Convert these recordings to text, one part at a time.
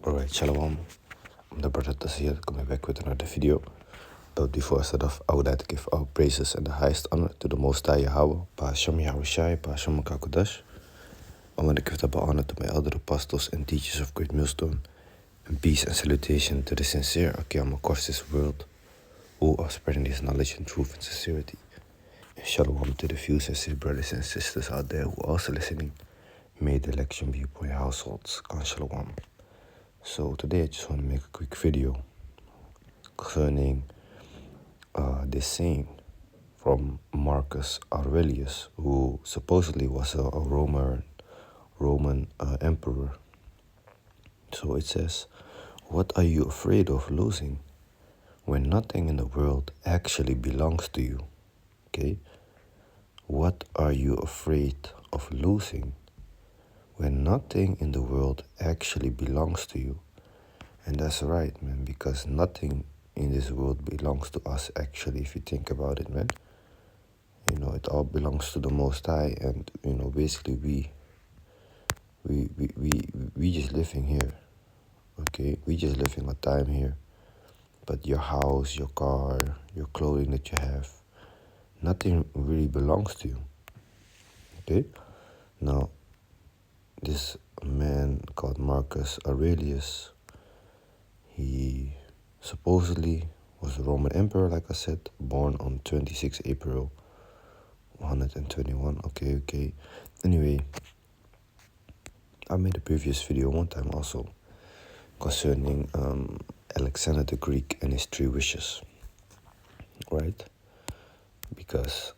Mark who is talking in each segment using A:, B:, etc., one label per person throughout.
A: Alright, Shalom. I'm the brother Tasir coming back with another video. But before I start off, I would like to give all praises and the highest honor to the Most High Yahweh, Ba'ashem Yahushai, Ba'ashem Kakodash. I want to give double honor to my elder apostles and teachers of Great Millstone, and peace and salutation to the sincere Akiyama across this world, who are spreading this knowledge and truth and sincerity. And Shalom to the few sincere brothers and sisters out there who are also listening. May the election be upon your households. Khan Shalom. So today I just want to make a quick video concerning this saying from Marcus Aurelius, who supposedly was a Roman emperor. So it says, "What are you afraid of losing when nothing in the world actually belongs to you?" Okay? What are you afraid of losing when nothing in the world actually belongs to you? And that's right, man, because nothing in this world belongs to us, actually, if you think about it, man. You know, it all belongs to the Most High, and, you know, basically we just living here, okay? We just living our time here. But your house, your car, your clothing that you have, nothing really belongs to you, okay? Now, this man called Marcus Aurelius, he supposedly was a Roman emperor, like I said, born on 26 April 121. Okay. Anyway, I made a previous video one time also concerning Alexander the Greek and his 3 wishes, right? Because,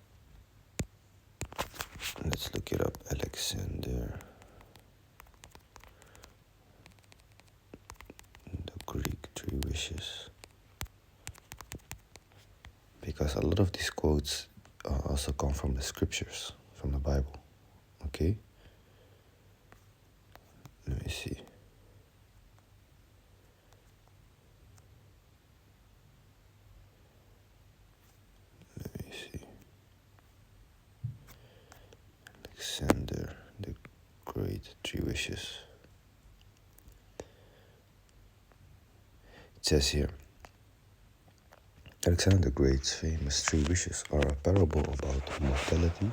A: let's look it up, Alexander the Greek 3 wishes. Because a lot of these quotes also come from the scriptures, from the Bible, okay? Let me see. Alexander the Great 3 wishes. It says here, Alexander the Great's famous 3 wishes are a parable about mortality,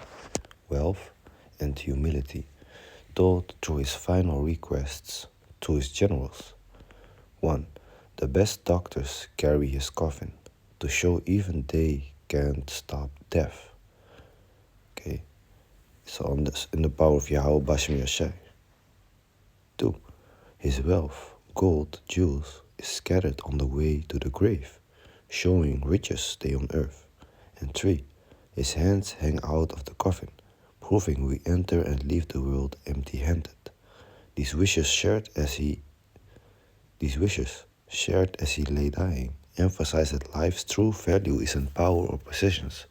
A: wealth, and humility, told through his final requests to his generals. 1. The best doctors carry his coffin to show even they can't stop death. Okay, so on this, in the power of Yahweh Bashem Yashai. 2. His wealth, gold, jewels, is scattered on the way to the grave, showing riches stay on earth. And 3. His hands hang out of the coffin, proving we enter and leave the world empty-handed. These wishes shared as he lay dying emphasize that life's true value isn't power or possessions,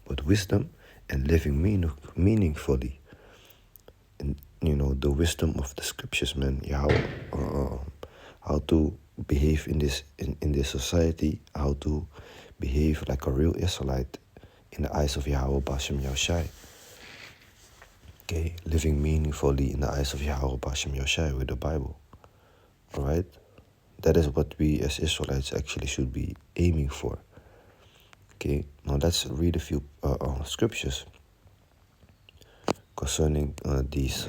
A: but wisdom and living meaningfully. And, you know, the wisdom of the scriptures, man, how to behave in this society, how to behave like a real Israelite in the eyes of Yahweh Bashem Yahushai. Okay, living meaningfully in the eyes of Yahweh Bashem Yahushai with the Bible. Alright? That is what we as Israelites actually should be aiming for. Okay, now let's read a few scriptures concerning these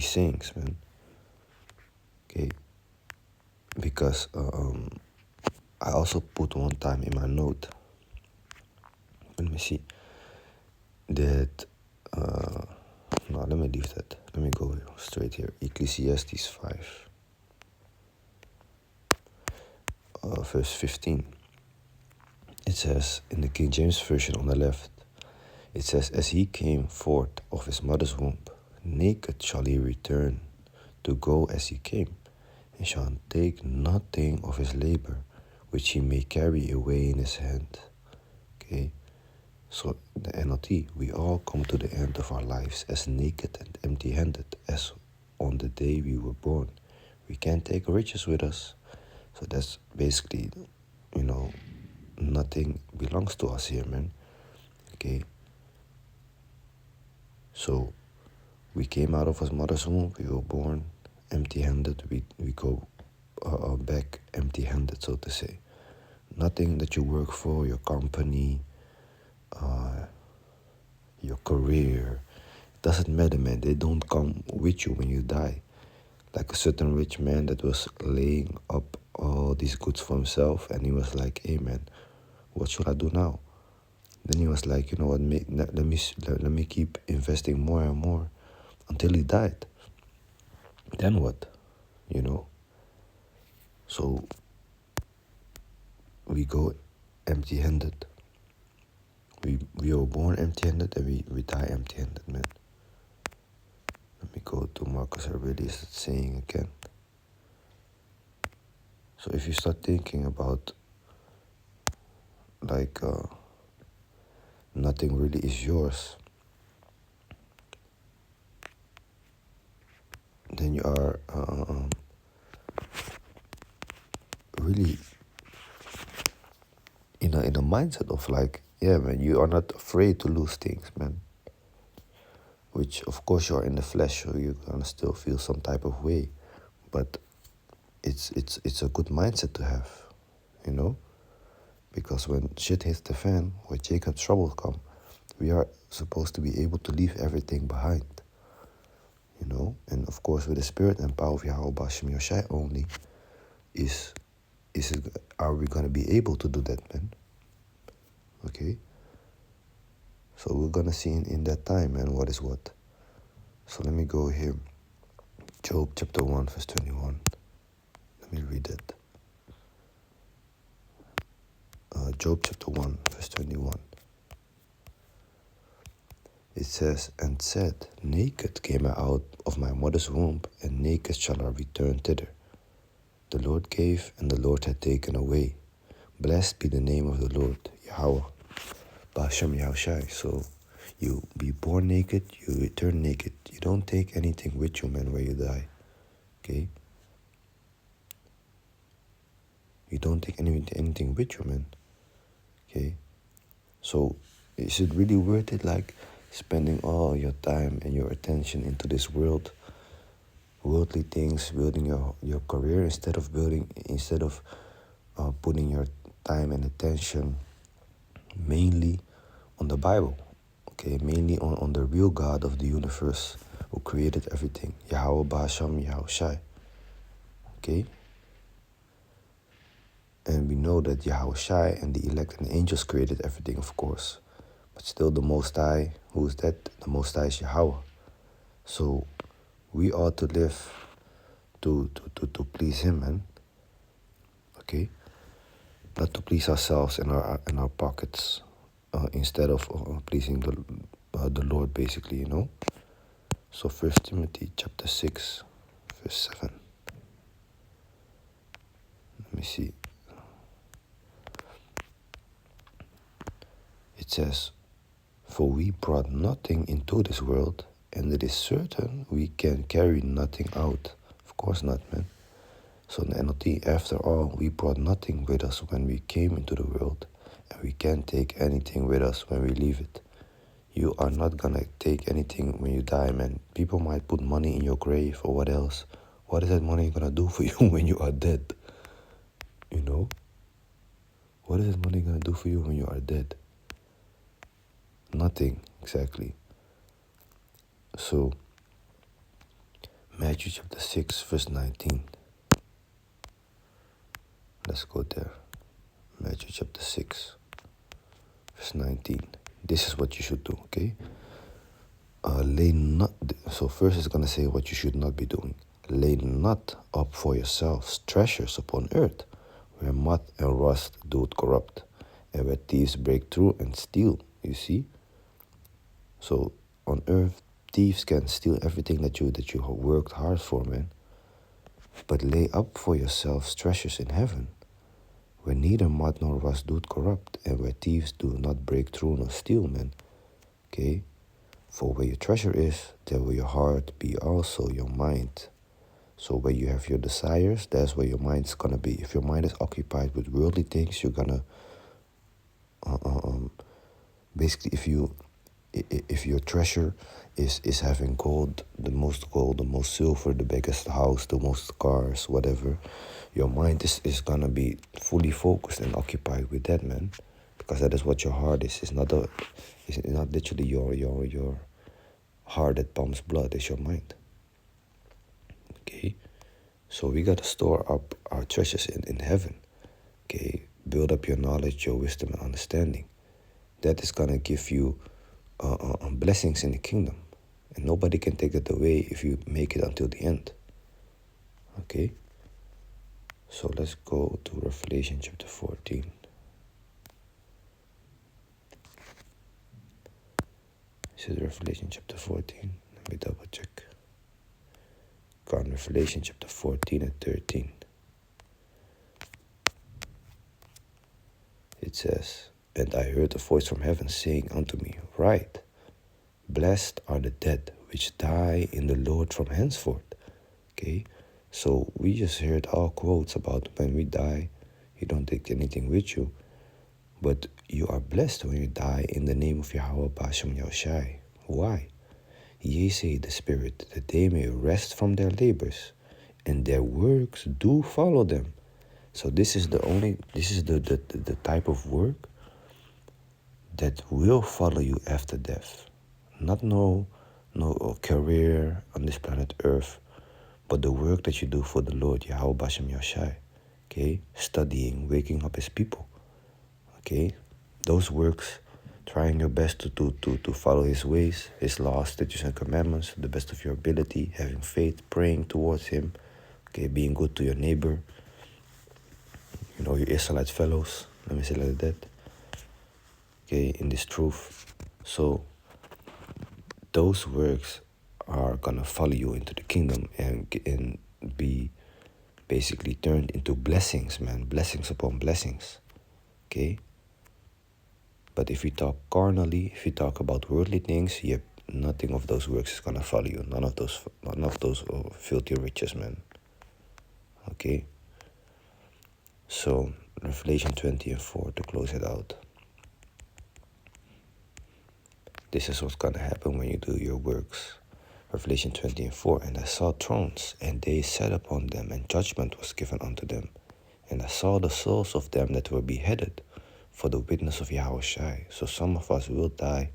A: sayings, man. Okay, because I also put one time in my note. Let me see that. No, let me leave that. Let me go straight here. Ecclesiastes 5, verse 15. It says in the King James Version on the left, it says, "As he came forth of his mother's womb, naked shall he return to go as he came, and shall take nothing of his labor, which he may carry away in his hand." Okay, so the NLT, we all come to the end of our lives as naked and empty-handed as on the day we were born. We can't take riches with us. So that's basically, you know, nothing belongs to us here, man. Okay, so we came out of his mother's womb, we were born empty-handed, we go back empty-handed, so to say. Nothing that you work for, your company, your career, doesn't matter, man. They don't come with you when you die. Like a certain rich man that was laying up all these goods for himself, and he was like, hey man, what should I do now? Then he was like, you know what, let me keep investing more and more until he died. Then what? You know? So we go empty-handed. We were born empty-handed and we die empty-handed, man. Let me go to Marcus Aurelius' saying again. So if you start thinking about like nothing really is yours, then you are really in a mindset of like, yeah, man, you are not afraid to lose things, man. Which of course you are in the flesh, so you're gonna still feel some type of way, but it's a good mindset to have, you know, because when shit hits the fan, when Jacob's troubles come, we are supposed to be able to leave everything behind, you know. And of course, with the spirit and power of Yahweh Bashem Yoshai only, are we gonna be able to do that, man? Okay. So we're gonna see in that time, man, what is what. So let me go here. Job chapter 1, verse 21. Let me read that. Job chapter 1, verse 21. It says, and said, naked came I out of my mother's womb, and naked shall I return thither. The Lord gave, and the Lord had taken away. Blessed be the name of the Lord, Yahweh, Ba'ashem Yahushai. So you be born naked, you return naked. You don't take anything with you, man, where you die. Okay? You don't take anything with you, man. Okay? So is it really worth it, like spending all your time and your attention into this worldly things, building your career instead of putting your time and attention mainly on the Bible, okay, mainly on the real God of the universe who created everything, Yahweh Ba'ashem Yahushai, okay? And we know that Yahushai and the elect and the angels created everything, of course, but still the Most High, who is that? The Most High is Yahweh. So we ought to live to please Him, man. Okay, not to please ourselves and our pockets, instead of pleasing the Lord, basically, you know. So 1 Timothy chapter 6, verse 7. Let me see. It says, for we brought nothing into this world, and it is certain we can carry nothing out. Of course not, man. So in the NLT, after all, we brought nothing with us when we came into the world, and we can't take anything with us when we leave it. You are not gonna take anything when you die, man. People might put money in your grave or what else. What is that money gonna do for you when you are dead? You know? What is that money gonna do for you when you are dead? Nothing, exactly. So, Matthew chapter 6, verse 19. Let's go there. Matthew chapter 6, verse 19. This is what you should do, okay? So first it's going to say what you should not be doing. Lay not up for yourselves treasures upon earth, where moth and rust do corrupt, and where thieves break through and steal, you see? So on earth, thieves can steal everything that you worked hard for, man. But lay up for yourselves treasures in heaven, where neither moth nor rust do corrupt, and where thieves do not break through nor steal, man. Okay? For where your treasure is, there will your heart be also, your mind. So where you have your desires, that's where your mind's gonna be. If your mind is occupied with worldly things, you're gonna, basically, if you if your treasure is having gold, the most silver, the biggest house, the most cars, whatever, your mind is gonna be fully focused and occupied with that, man, because that is what your heart is. It's not literally your heart that pumps blood. It's your mind. Okay, so we gotta store up our treasures in heaven. Okay, build up your knowledge, your wisdom, and understanding. That is gonna give you blessings in the kingdom, and nobody can take that away if you make it until the end. Okay, so let's go to Revelation chapter 14. This is Revelation chapter 14. Let me double check. Go on Revelation chapter 14 and 13. It says, "And I heard a voice from heaven saying unto me, Write, blessed are the dead which die in the Lord from henceforth." Okay, so we just heard all quotes about when we die, you don't take anything with you, but you are blessed when you die in the name of Yahweh Bashem Yahushai. Why? Yea, say the Spirit, that they may rest from their labors, and their works do follow them. So this is the type of work that will follow you after death. Not no career on this planet Earth, but the work that you do for the Lord, Yahweh Bashem Yahushai. Okay, studying, waking up His people. Okay, those works, trying your best to follow His ways, His laws, statutes, and commandments to the best of your ability, having faith, praying towards Him. Okay, being good to your neighbor. You know, your Israelite fellows. Let me say it like that. Okay, in this truth. So those works are gonna follow you into the kingdom and be basically turned into blessings, man. Blessings upon blessings. Okay? But if you talk carnally, if you talk about worldly things, yep, nothing of those works is gonna follow you. None of those filthy riches, man. Okay? So Revelation 20 and 4 to close it out. This is what's gonna happen when you do your works. Revelation 20 and 4, "And I saw thrones, and they sat upon them, and judgment was given unto them. And I saw the souls of them that were beheaded for the witness of Yahushai." So some of us will die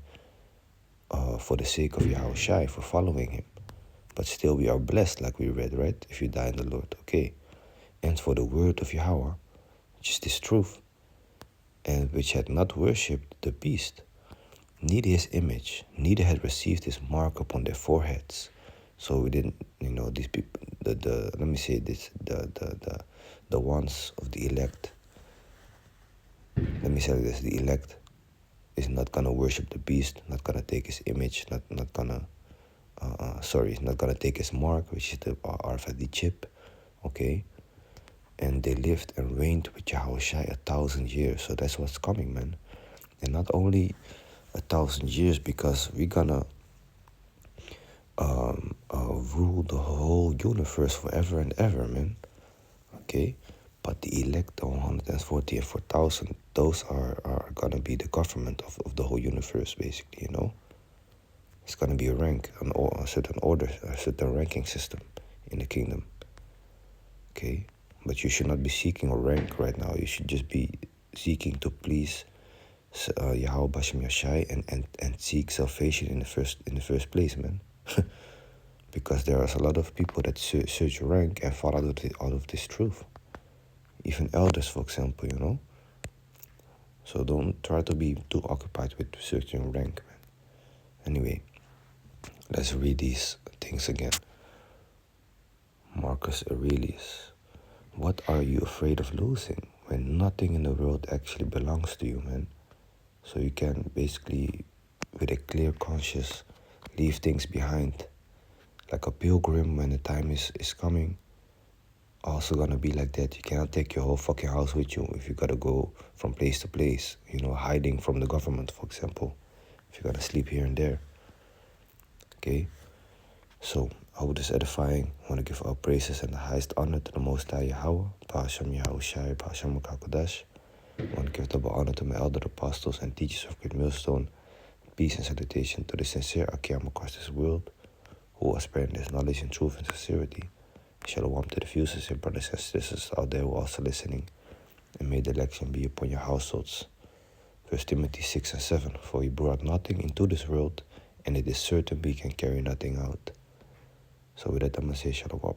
A: for the sake of Yahushai, for following Him. But still we are blessed, like we read, right? If you die in the Lord, okay. "And for the word of Yahweh, which is this truth, and which had not worshipped the beast, neither his image, neither had received his mark upon their foreheads." So we didn't, these people, let me say this, the ones of the elect, let me say this, the elect is not gonna worship the beast, not gonna take his image, not gonna take his mark, which is the RFID chip, okay? And they lived and reigned with Yahushai 1,000 years. So that's what's coming, man. And not only 1,000 years, because we're gonna rule the whole universe forever and ever, man. Okay, but the elect, the 140 and 4,000, those are gonna be the government of the whole universe, basically. It's gonna be a rank, a certain order, a certain ranking system in the kingdom. Okay, but you should not be seeking a rank right now. You should just be seeking to please Yahweh Bashem Yahushai and seek salvation in the first place, man. Because there are a lot of people that search rank and fall out of this truth. Even elders, for example, So don't try to be too occupied with searching rank, man. Anyway, let's read these things again. Marcus Aurelius: "What are you afraid of losing when nothing in the world actually belongs to you, man?" So you can basically, with a clear conscience, leave things behind. Like a pilgrim, when the time is coming, also gonna be like that. You cannot take your whole fucking house with you if you gotta go from place to place, hiding from the government, for example. If you're gonna sleep here and there. Okay? So, I hope this edifying. I want to give all praises and the highest honor to the Most High Yahweh, Ba'ashem Yahushai, Ba'ashem Makakodash. I want to give double honor to my elder apostles and teachers of Great Millstone, Peace and salutation to the sincere Akiam across this world, who are spreading this knowledge and truth and sincerity. Shalom to the viewers and brothers and sisters out there who are also listening, and may the election be upon your households. 1 Timothy 6:7, for he brought nothing into this world, and it is certain we can carry nothing out. So with that, I'm going to say shalom.